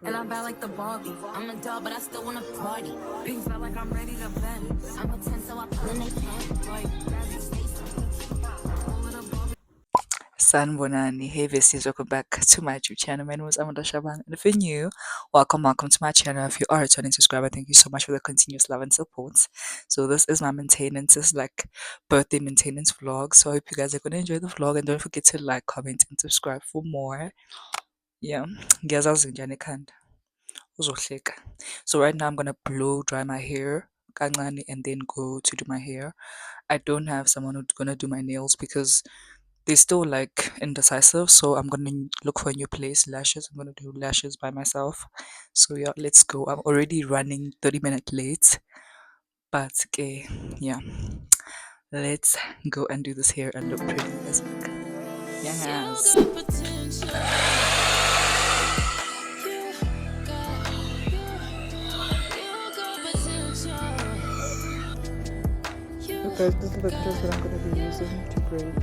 And I bad like the Barbie. I'm a doll, but I still wanna party. Pink felt like I'm ready to bend. I'm a 10, so I pull in they pen. Like, Gabby, Stacy. Over the Barbie. Sanbonani, hey Besties, welcome back to my YouTube channel. My name is Amanda Shaban, and if you're new, welcome to my channel. If you are a returning subscriber, thank you so much for the continuous love and support. So this is my maintenance, this is like birthday maintenance vlog. So I hope you guys are gonna enjoy the vlog, and don't forget to like, comment, and subscribe for more. Yeah, ngiyazazi khanda uzohleka. So right now I'm gonna blow dry my hair kancane and then go to do my hair. I don't have someone who's gonna do my nails because they're still like indecisive, so I'm gonna look for a new place. Lashes, I'm gonna do lashes by myself. So yeah, let's go. I'm already running 30 minutes late, but okay, yeah, let's go and do this hair and look pretty as fuck. Yes. Okay, this is the colors that I'm gonna be using to braid.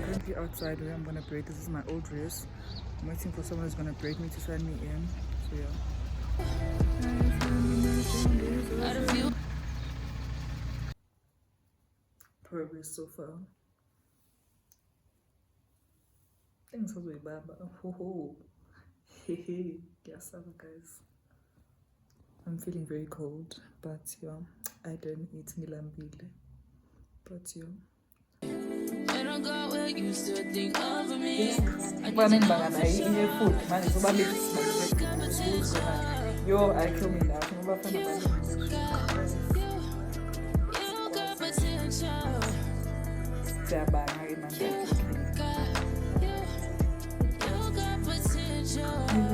Currently outside where I'm gonna braid. This is my old dress. I'm waiting for someone who's gonna braid me to send me in. So yeah. Progress so far. Things are way bad, but ho. Hey, yes, guys. I'm feeling very cold, but yeah, I didn't eat nilambile. But yeah. Kufanele banganayo inye futhi manje soba late yo I kill me lapho ngoba bafana siyabanga ke manje.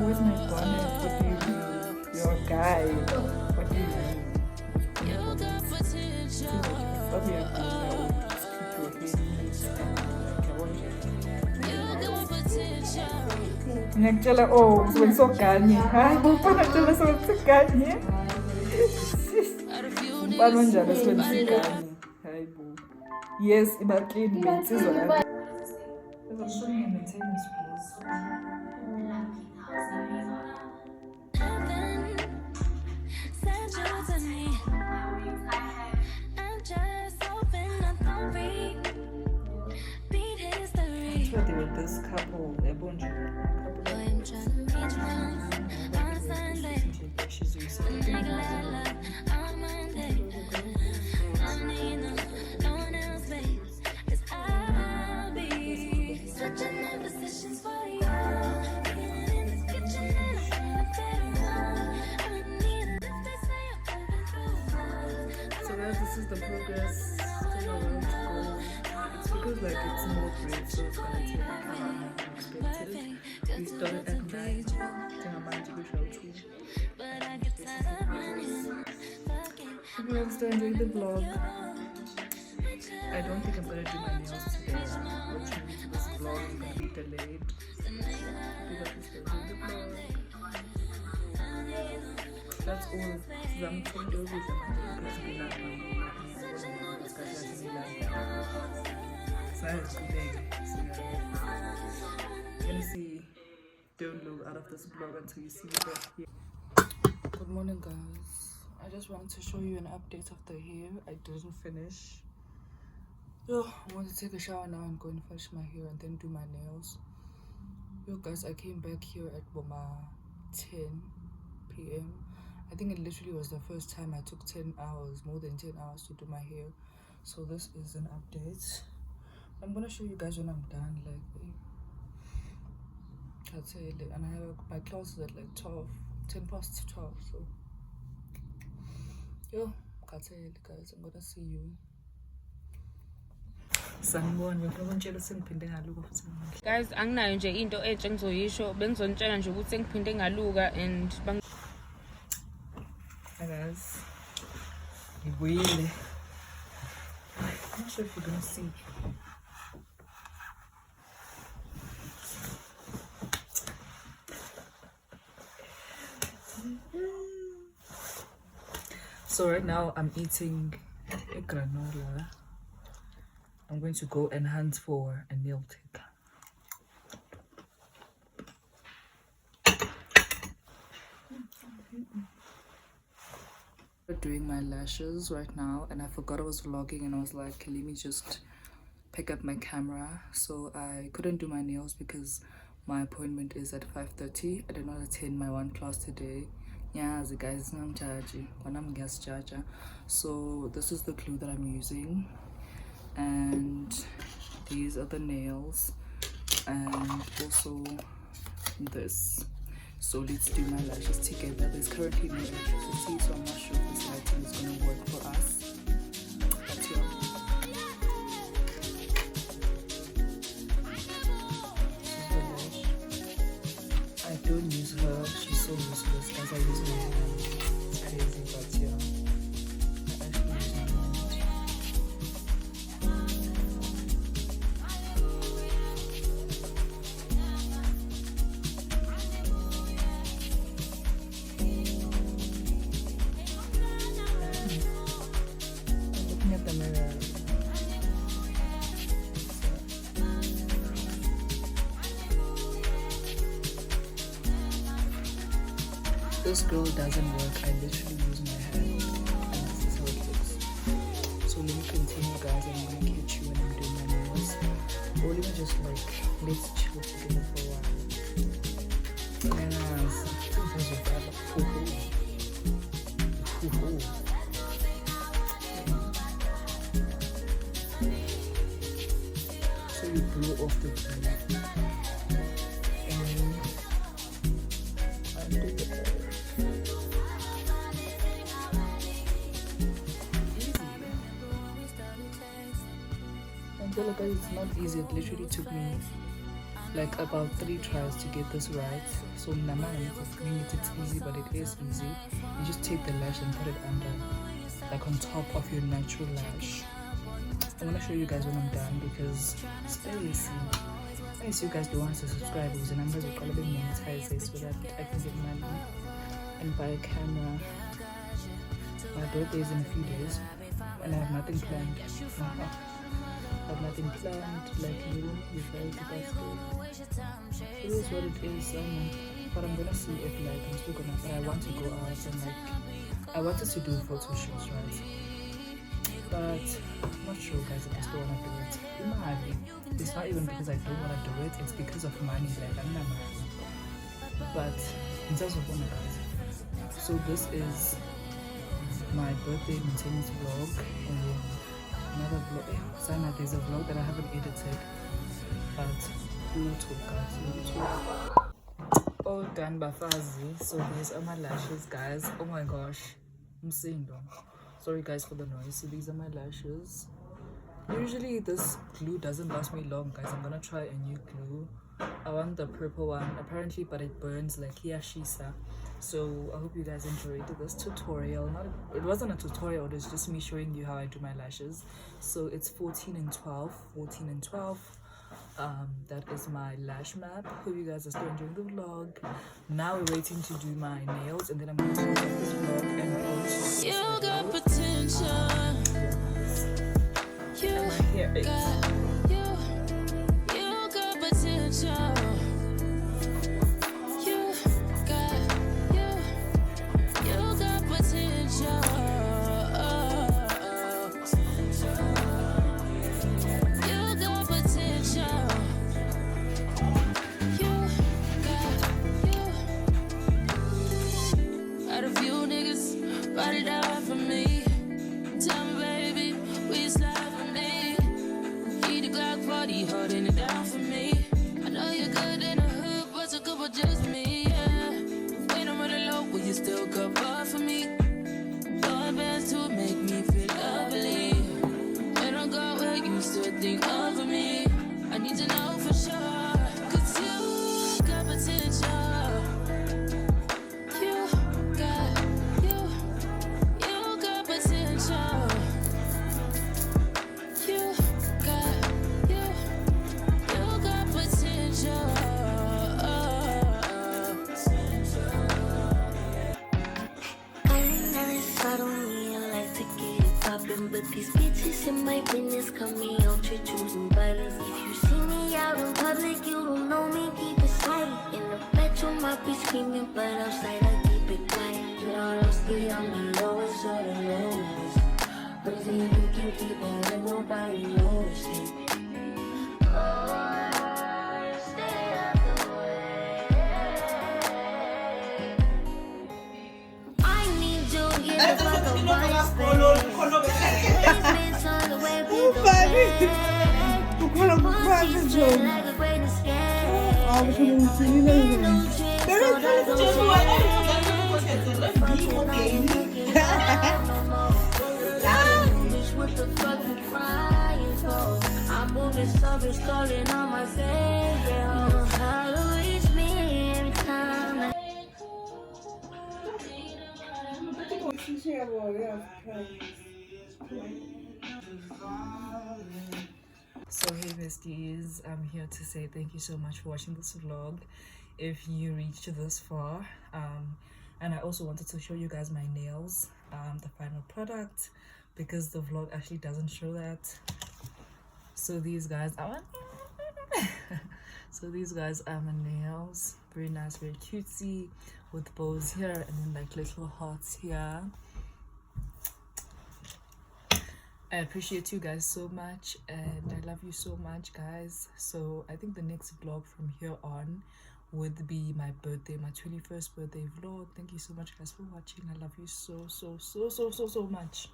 Where's my bonnet? What do you mean? You're a guy. What do you mean? Ngiyakutshela usebenzisa oganye. Hayi umfana tshela usebenzisa iganye. Umfana onjalo usebenzisa iganye. Hayi bo. Yes, iba clean bensizwa la. Maintenance please. They were this couple, they're born this is the progress. Still a long to go. It's because like it's more braids, so it's gonna take longer than expected. We started at 9. Hope you all still enjoying the vlog. I don't think I'm gonna do my nails today, which means this vlog is gonna be delayed. Because we still doing the vlog. That's all. I'm told over Let me see. Don't look out of this vlog until you see that here. Good morning, guys. I just wanted to show you an update of the hair. I didn't finish. Yo, I want to take a shower now and go and finish my hair and then do my nails. Yo, guys, I came back here at Boma 10 p.m. I think it literally was the first time I took 10 hours, more than 10 hours to do my hair. So this is an update. I'm gonna show you guys when I'm done, like, I'll tell you, and I have my classes at like 10 past 12, so yo, I'll tell you guys, I'm gonna see you. Guys, anginayo nje into entsha engizoyisho, bengizontshela nje ukuthi sengiphinde ngaluka and guys, ngibuyile. I'm not sure if you're gonna see. So right now I'm eating a granola. I I'm going to go and hunt for a nail taker. Doing my lashes right now, and I forgot I was vlogging, and I was like, let me just pick up my camera. So I couldn't do my nails because my appointment is at 5:30. I did not attend my one class today. Yeah, the guys, I'm charging when I'm gas charger. So this is the glue that I'm using, and these are the nails, and also this. So let's do my lashes together. There's currently no electricity, so I'm not sure if this lighting is going to work for us. But yeah. I don't use her. She's so useless. Guys, I use my hand. It's crazy, but yeah. I actually use my hand. I'm looking at the mirror. This girl doesn't work. I literally use my hand, and this is how it looks. So let me continue, guys, and I'm gonna catch you when I'm doing my nails. Or let me just let's chill together for a while. Yes, this is better. So you blow off the glue. Guys, it's not easy. It literally took me like about 3 tries to get this right. So in my mind it's easy, but it is easy. You just take the lash and put it under, like on top of your natural lash. I want to show you guys when I'm done because it's very easy. If you guys don't want to subscribe, because the numbers are probably monetized so that I can get money and buy a camera. My birthday is in a few days and I have nothing planned. I have nothing planned, like you won't be very birthday. It is what it is, but I'm gonna see if I'm still gonna, but I want to go out and I wanted to do photo shoots, right? But I'm not sure, guys, if I still wanna do it. It's not even because I don't wanna do it, it's because of money, I'm not married. But in terms of money, guys, so this is my birthday maintenance vlog, and then another vlog. Sana, there's a vlog that I haven't edited, but we'll talk, guys. We'll talk. All done, Bafazi. So these are my lashes, guys. Oh my gosh, I'm seeing them. Sorry, guys, for the noise. So these are my lashes. Usually this glue doesn't last me long, guys. I'm gonna try a new glue. I want the purple one apparently, but it burns like Yashisa. So I hope you guys enjoyed this tutorial. It wasn't a tutorial, it's just me showing you how I do my lashes. So it's 14 and 12. That is my lash map. Hope you guys are still enjoying the vlog. Now we're waiting to do my nails, and then I'm going to finish this vlog and post. You got potential. And my hair is. You got potential. Holding it down for me. I know you're good in the hood, but a couple just me, yeah. When I'm running low, will you still cover for me? Going best to make me feel lovely. When I go where you still think of me. I need to know for sure, 'cause you got potential. You got potential. public, you don't know me, keep it silent. In the bedroom, I be screaming, but outside I keep it quiet. You know, honestly, I'm the lowest of the lowest. Crazy, you can keep it and nobody knows it. Oh, stay out the way. I need you here like a white space. Basements on the way with the bed. Pussy spit like a great escape. No tricks, so that don't shake. Fucking I ain't looking out no more. Bitch, what the fuck you crying for? I'm moving so bitch, calling on my savior. How to reach me every time I So hey besties, I'm here to say thank you so much for watching this vlog. If you reached this far, and I also wanted to show you guys my nails, the final product, because the vlog actually doesn't show that. So these guys are so these guys are my nails, very nice, very cutesy, with bows here and then like little hearts here. I appreciate you guys so much and I love you so much, guys. So I think the next vlog from here on would be my birthday, my 21st birthday vlog. Thank you so much, guys, for watching. I love you so much.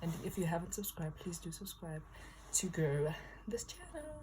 And if you haven't subscribed, please do subscribe to grow this channel.